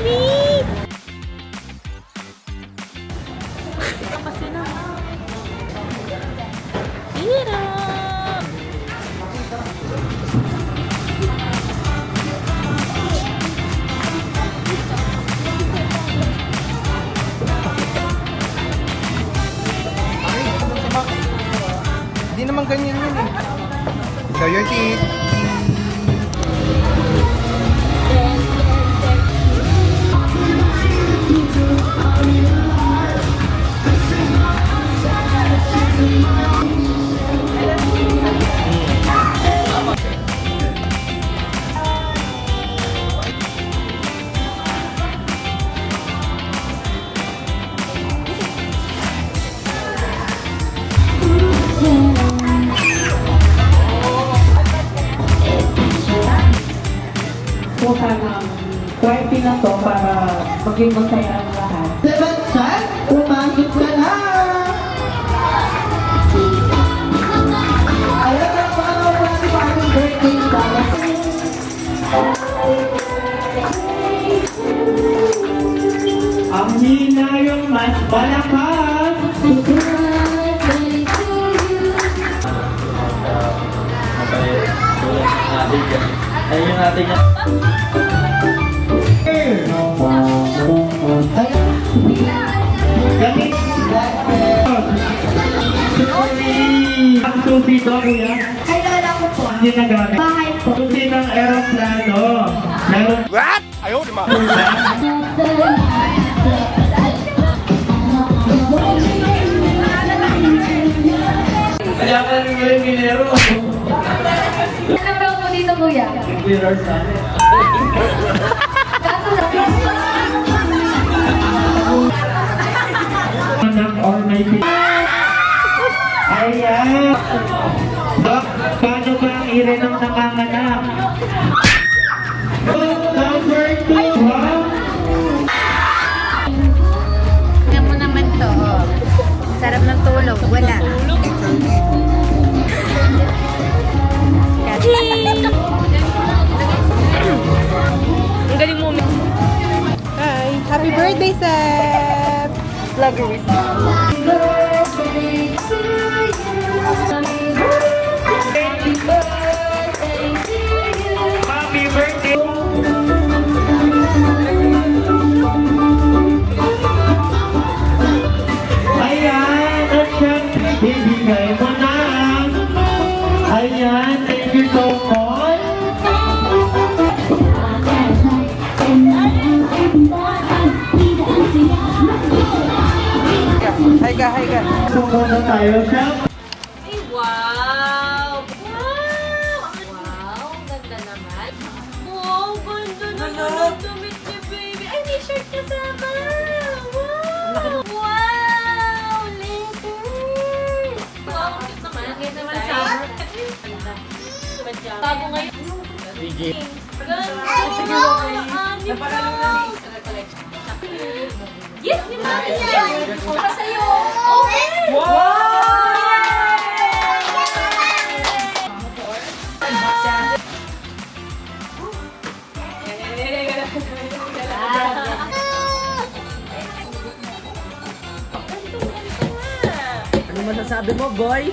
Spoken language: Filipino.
Sweet! Kasi na. Hirap! Hindi naman ganyan yun eh. So your teeth. Puta ng quarty na to para maging masaya ang lahat. Sebastian, pumasok ka na! Alam na ba ano pa si Happy birthday ka? Ang hina yung mas malakas! Ayun yung ating Gamit! Ang susi to, kuya? Ay, lola ko po. Hindi nagamit. Bahay po. Susi ng aeroplano. Meron What? Ayaw, di ba? kaya ka rin ngayon minero. Ano raw po dito, kuya? Mirror sa akin. Kaso na anak or may Ayan! Dok, paano ba ang ire ng nakanganak? Number 2, wow! Tingnan mo naman to. Sarap ng tulog. Wala. Ang galing mo. Hi. Happy birthday, Seth! Vloggerist. Happy birthday! Ayan! At syempre, bibigay mo na! Ayan! Thank you so much! Hi ka, hi ka. Pupunta tayo siya. Ay, wow! Wow! Wow! Ganda naman. Wow! Ganda naman ang damit niya, baby. Ay, may shirt kasama! Wow! Wow! Letters! Wow! Ang cute naman. Ang cute naman sa bago ngayon. Sige. Ganda! Sige, okay. Yes, ni Mami yan! Para sa'yo! Okay! Ano masasabi mo, boy?